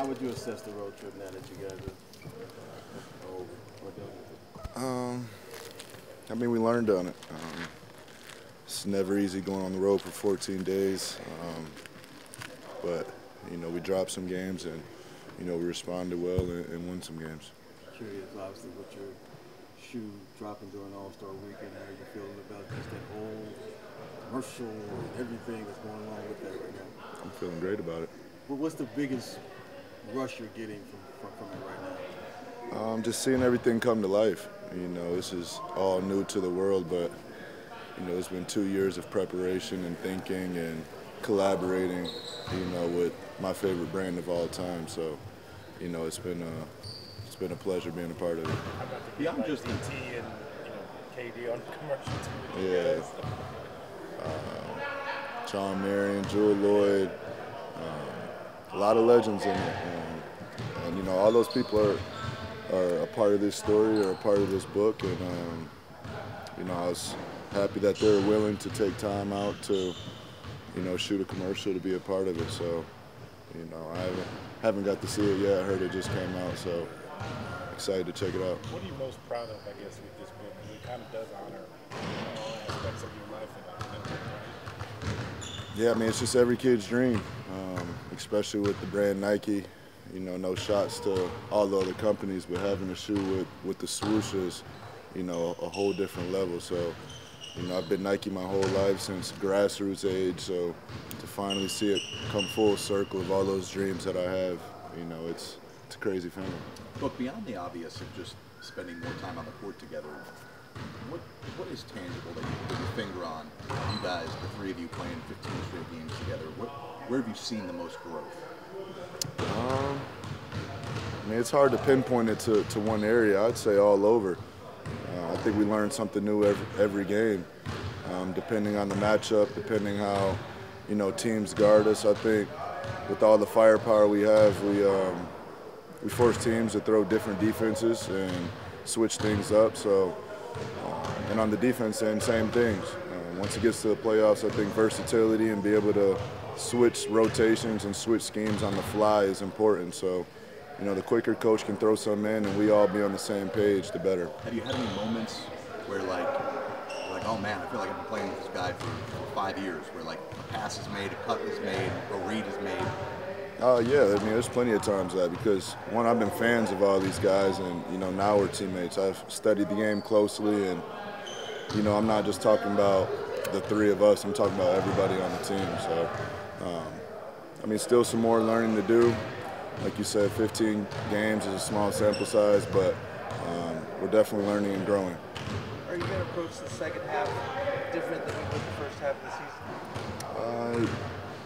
How would you assess the road trip now that you guys are over or done with it? I mean, we learned on it. It's never easy going on the road for 14 days, but you know, we dropped some games and you know, we responded well and won some games. Curious, obviously, with your shoe dropping during All-Star Weekend, how are you feeling about just that whole commercial and everything that's going along with that right now? I'm feeling great about it. Well, what's the biggest rush you're getting from it right now? Just seeing everything come to life. You know, this is all new to the world, but you know, it's been 2 years of preparation and thinking and collaborating, you know, with my favorite brand of all time. So, you know, it's been a pleasure being a part of it. Beyond just ET and KD on commercial too. Yeah. John Marion, Jewel Lloyd, a lot of legends in it, and you know, all those people are a part of this story or a part of this book, and you know, I was happy that they were willing to take time out to, you know, shoot a commercial to be a part of it. So, you know, I haven't got to see it yet. I heard it just came out, so excited to check it out. What are you most proud of, I guess, with this book? Because it kind of does honor all aspects of your life. Yeah, I mean, it's just every kid's dream, especially with the brand Nike. You know, no shots to all the other companies, but having a shoe with the swoosh is, you know, a whole different level. So, you know, I've been Nike my whole life since grassroots age, so to finally see it come full circle of all those dreams that I have, you know, it's a crazy feeling. Look, beyond the obvious of just spending more time on the court together, what is tangible that you can put your finger on? You guys, the three of you playing 15 straight games together, where have you seen the most growth? I mean, it's hard to pinpoint it to one area. I'd say all over. I think we learn something new every game, depending on the matchup, depending how, you know, teams guard us. I think with all the firepower we have, we force teams to throw different defenses and switch things up. So, and on the defense end, same things. Once it gets to the playoffs, I think versatility and be able to switch rotations and switch schemes on the fly is important. So, you know, the quicker coach can throw some in and we all be on the same page, the better. Have you had any moments where, like, oh man, I feel like I've been playing with this guy for 5 years, where like a pass is made, a cut is made, a read is made? Yeah, I mean, there's plenty of times that, because one, I've been fans of all these guys, and you know, now we're teammates. I've studied the game closely, and you know, I'm not just talking about the three of us. I'm talking about everybody on the team. So, I mean, still some more learning to do. Like you said, 15 games is a small sample size, but we're definitely learning and growing. Are you going to approach the second half different than you did the first half of the season?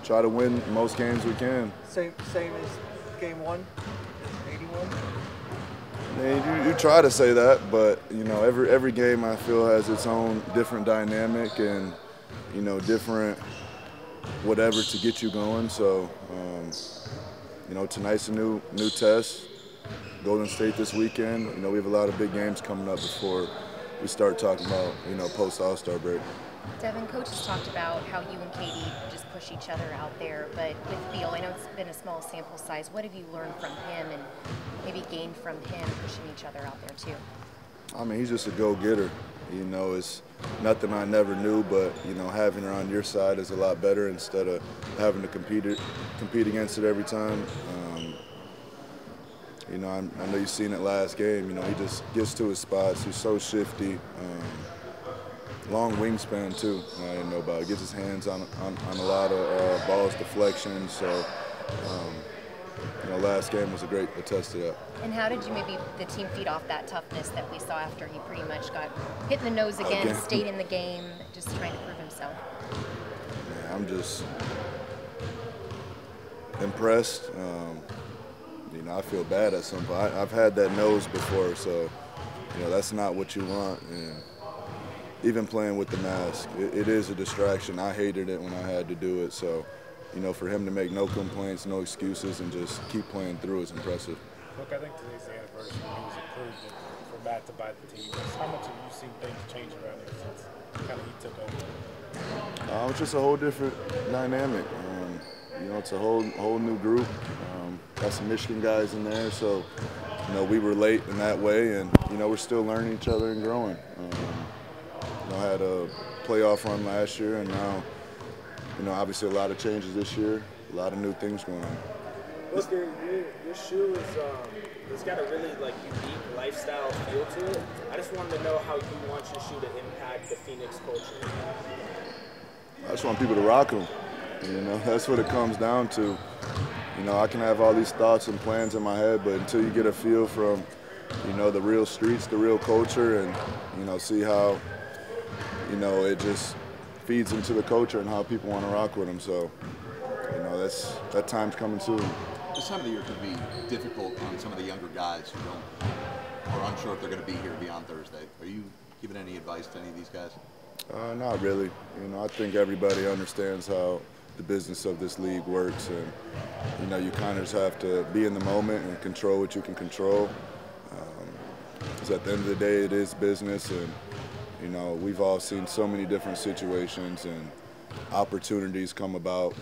Try to win most games we can. Same as game one, 81? I mean, you try to say that, but you know, every game I feel has its own different dynamic and, you know, different whatever to get you going. So, you know, tonight's a new test. Golden State this weekend. You know, we have a lot of big games coming up before we start talking about, you know, post All-Star break. Devin, Coach has talked about how you and KD just push each other out there, but with Beal, I know it's been a small sample size. What have you learned from him and maybe gained from him pushing each other out there too? I mean, he's just a go-getter. You know, it's nothing I never knew, but you know, having her on your side is a lot better instead of having to compete against it every time. You know, I know you've seen it last game. You know, he just gets to his spots. He's so shifty. Long wingspan too. I didn't know about it. Gets his hands on a lot of balls deflections. So, you know, last game was a great test of that. And how did you maybe the team feed off that toughness that we saw after he pretty much got hit in the nose again, stayed in the game, just trying to prove himself? Man, I'm just impressed. You know, I feel bad at some point. I've had that nose before, so you know that's not what you want. And even playing with the mask, it is a distraction. I hated it when I had to do it. So, you know, for him to make no complaints, no excuses, and just keep playing through is impressive. Look, I think today's the anniversary. He was approved for Matt to buy the team. How much have you seen things change around here since kind of he took over? It's just a whole different dynamic. You know, it's a whole new group. got some Michigan guys in there, so you know we were late in that way, and you know we're still learning each other and growing. You know, I had a playoff run last year, and now you know obviously a lot of changes this year, a lot of new things going on. Look, your shoe is it's got a really unique lifestyle feel to it. I just wanted to know how you want your shoe to impact the Phoenix culture. I just want people to rock them. You know, that's what it comes down to. You know, I can have all these thoughts and plans in my head, but until you get a feel from, you know, the real streets, the real culture, and, you know, see how, you know, it just feeds into the culture and how people want to rock with them. So, you know, that time's coming soon. This time of the year can be difficult on some of the younger guys who are unsure if they're going to be here beyond Thursday. Are you giving any advice to any of these guys? Not really. You know, I think everybody understands how the business of this league works, and you know, you kind of just have to be in the moment and control what you can control. Because at the end of the day, it is business, and you know, we've all seen so many different situations and opportunities come about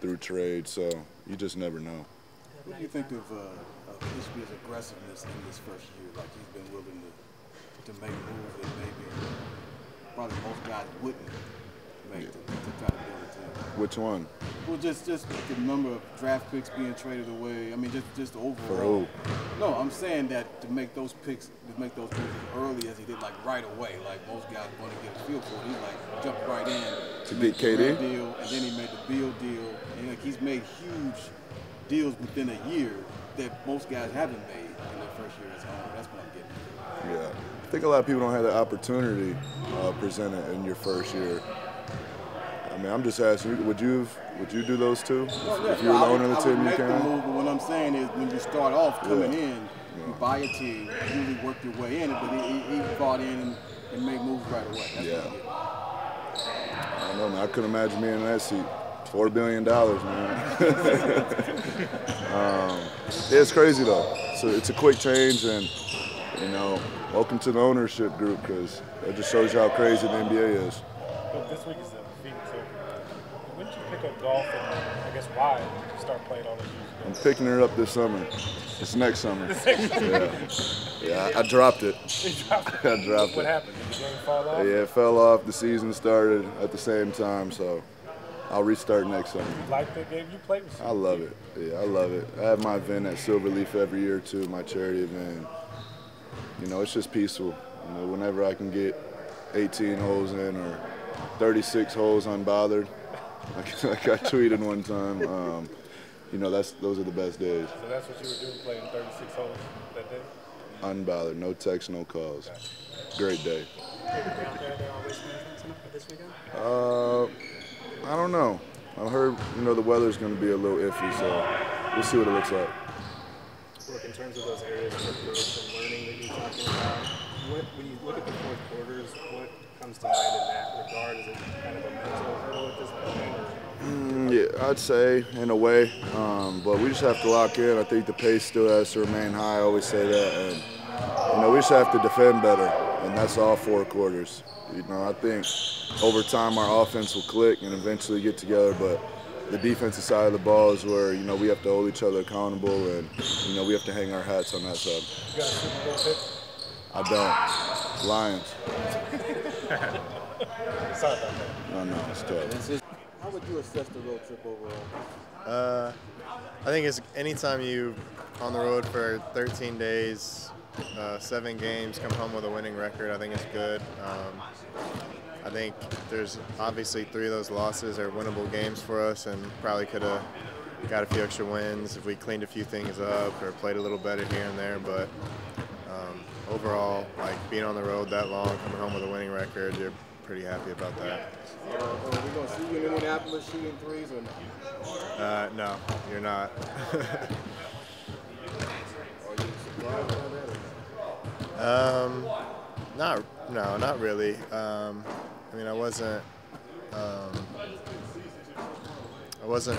through trade. So you just never know. What do you think of Ishbia's aggressiveness in this first year? Like he's been willing to make moves that maybe probably most guys wouldn't make to try to build a team. Which one? Well, just the number of draft picks being traded away. I mean, just overall. For who? No, I'm saying that to make those picks, to make those moves as early as he did, like right away. Like most guys want to get a feel for it. He like jumped right in to get KD deal, and then he made the Beal deal. And like he's made huge deals within a year that most guys haven't made in their first year as a owner. That's what I'm getting at. Yeah. I think a lot of people don't have the opportunity presented in your first year. I mean, I'm just asking you, would you do those two? If you were the owner of the team, you can? Move, but what I'm saying is when you start off coming in, you buy a team, you really work your way in it, but he bought in and made moves right away. That's what I'm getting. I don't know, man. I couldn't imagine being in that seat. $4 billion, man. It's crazy, though. So it's a quick change, and, you know, welcome to the ownership group, because it just shows you how crazy the NBA is. But this week is the Phoenix Open. When did you pick up golf, and I guess why did you start playing all those years ago? I'm picking it up this summer. It's next summer. Yeah, I dropped it. I dropped it. What happened? Did the game fall off? Yeah, it fell off. The season started at the same time, so I'll restart next summer. You like the game you played with? I love it. Yeah, I love it. I have my event at Silverleaf every year too, my charity event. You know, it's just peaceful. You know, whenever I can get 18 holes in or 36 holes unbothered, like I tweeted one time. You know, those are the best days. So that's what you were doing, playing 36 holes that day? Unbothered, no texts, no calls. Great day. I don't know. I heard, you know, the weather's going to be a little iffy, so we'll see what it looks like. Look, in terms of those areas of growth and learning that you're talking about, when you look at the fourth quarters, what comes to mind in that regard? Is it kind of a mental hurdle at this point? Yeah, I'd say in a way, but we just have to lock in. I think the pace still has to remain high. I always say that, and you know we just have to defend better, and that's all 4 quarters. You know, I think over time our offense will click and eventually get together, but the defensive side of the ball is where you know we have to hold each other accountable, and you know we have to hang our hats on that side. You got a Super Bowl pick? I don't. Lions. Sorry about that. No, it's tough. How would you assess the road trip overall? I think it's anytime you on the road for 13 days, 7 games, come home with a winning record, I think it's good. I think there's obviously 3 of those losses are winnable games for us, and probably could have got a few extra wins if we cleaned a few things up or played a little better here and there. But overall, like being on the road that long, coming home with a winning record, you're pretty happy about that. Are we going to see you in Indianapolis shooting threes or no? No, you're not. Are you surprised by that? Not really. I mean, I wasn't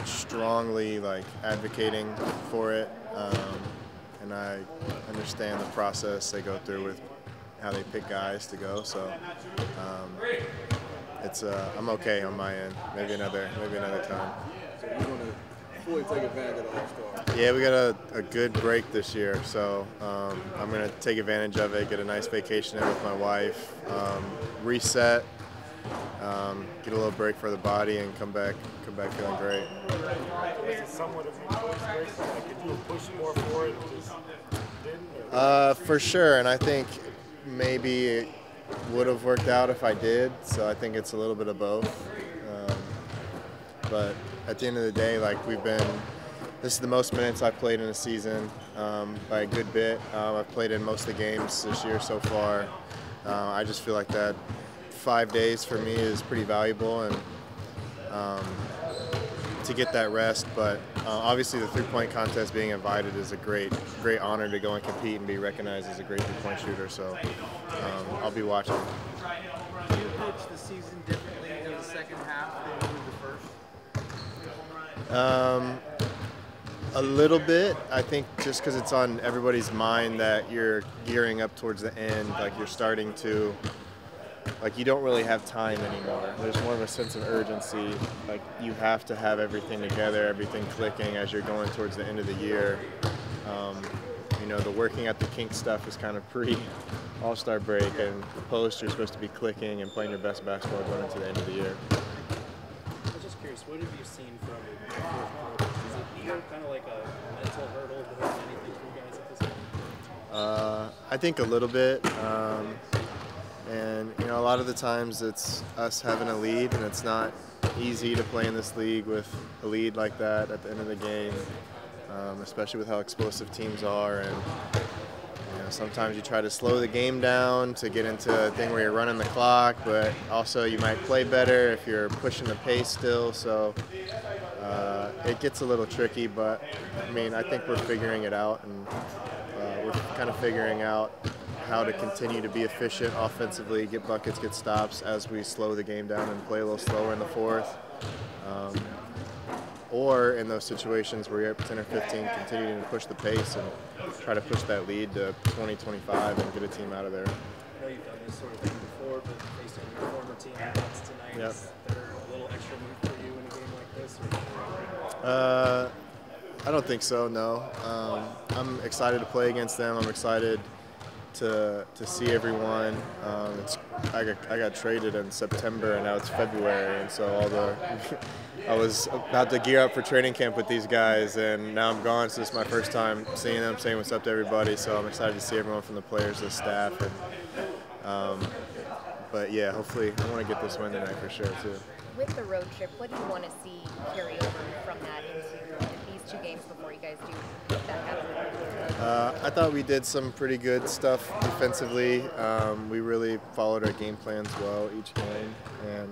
strongly like advocating for it, and I understand the process they go through with how they pick guys to go. So it's I'm okay on my end. Maybe another time. So you're going to fully take advantage of the All-Star? Yeah, we got a good break this year, so I'm going to take advantage of it, get a nice vacation in with my wife, reset, get a little break for the body, and come back feeling great. Was it somewhat of a choice, Grayson? Like, did you push more for it and just didn't? For sure, and I think maybe it would have worked out if I did, so I think it's a little bit of both. But at the end of the day, like this is the most minutes I've played in a season by a good bit. I've played in most of the games this year so far. I just feel like that 5 days for me is pretty valuable, and to get that rest. But obviously the three-point contest, being invited, is a great honor to go and compete and be recognized as a great three-point shooter. So I'll be watching. Do you approach the season differently in the second half than you did the first? A little bit. I think just because it's on everybody's mind that you're gearing up towards the end, like you're starting to, like you don't really have time anymore. There's more of a sense of urgency. Like you have to have everything together, everything clicking as you're going towards the end of the year. You know, the working at the kink stuff is kind of pre-All-Star break, and the post you're supposed to be clicking and playing your best basketball going into the end of the year. I was just curious, what have you seen from the fourth quarter? Does it feel kind of like a mental hurdle more than anything for you guys at this point? I think a little bit. And, you know, a lot of the times it's us having a lead, and it's not easy to play in this league with a lead like that at the end of the game, especially with how explosive teams are. And, you know, sometimes you try to slow the game down to get into a thing where you're running the clock, but also you might play better if you're pushing the pace still. So it gets a little tricky, but, I mean, I think we're figuring it out, and we're kind of figuring out how to continue to be efficient offensively, get buckets, get stops as we slow the game down and play a little slower in the fourth. Or in those situations where you're at 10 or 15, continuing to push the pace and try to push that lead to 20, 25 and get a team out of there. I know you've done this sort of thing before, but based on your former team results tonight, Yep. Is there a little extra move for you in a game like this? Or? I don't think so, no. I'm excited to play against them. I'm excited to see everyone. I got traded in September, and now it's February, and so I was about to gear up for training camp with these guys, and now I'm gone, so this is my first time seeing them, saying what's up to everybody. So I'm excited to see everyone, from the players to the staff. And but yeah, hopefully I want to get this win tonight for sure too. With the road trip, what do you want to see carry over from that into these 2 games before you guys do get back out of there? I thought we did some pretty good stuff defensively. We really followed our game plans well each game, and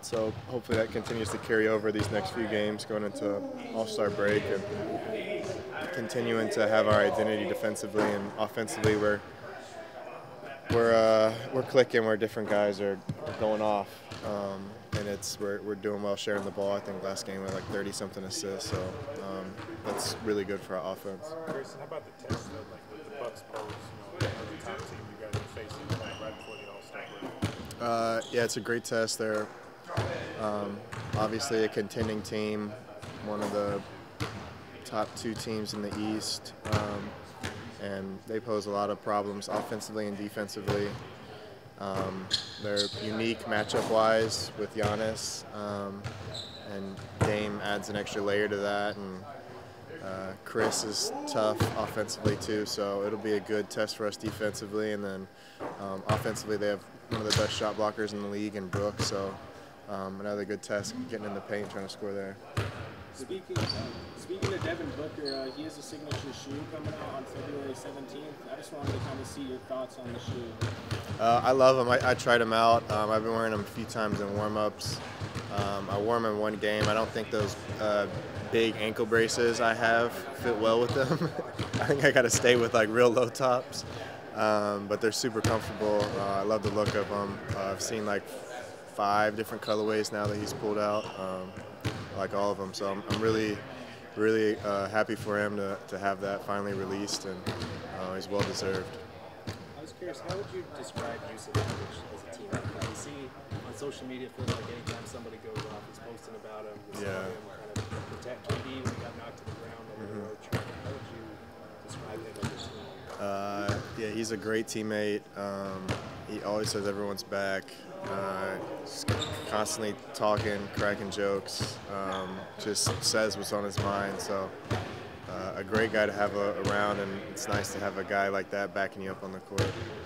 so hopefully that continues to carry over these next few games going into All-Star break, and continuing to have our identity defensively, and offensively we're clicking where different guys are going off, and we're doing well sharing the ball. I think last game we had like 30-something assists, so that's really good for our offense. Grayson, how about the test, though, like with the Bucks pose, you know, the top team you guys are facing right before the All-Star break? Yeah, it's a great test. They're obviously a contending team, one of the top 2 teams in the East, and they pose a lot of problems offensively and defensively. They're unique matchup-wise with Giannis, and Dame adds an extra layer to that, and Chris is tough offensively too, so it'll be a good test for us defensively. And then offensively, they have one of the best shot blockers in the league in Brooks, so another good test getting in the paint, trying to score there. Speaking of Devin Booker, he has a signature shoe coming out on February 17th. I just wanted to kind of see your thoughts on the shoe. I love them. I tried them out. I've been wearing them a few times in warm-ups. I wore them in one game. I don't think those big ankle braces I have fit well with them. I think I got to stay with like real low tops. But they're super comfortable. I love the look of them. I've seen like 5 different colorways now that he's pulled out. I like all of them. So I'm really happy for him to have that finally released, and he's well deserved. I was was curious, how would you describe Yusuf as a teammate? Because you see on social media, it feels like anytime somebody goes off, he's posting about him. You saw him kind of protect KD when he got knocked to the ground on the road trip. How would you describe him as a teammate? Yeah, he's a great teammate. He always has everyone's back. Just constantly talking, cracking jokes. Just says what's on his mind. So a great guy to have around, and it's nice to have a guy like that backing you up on the court.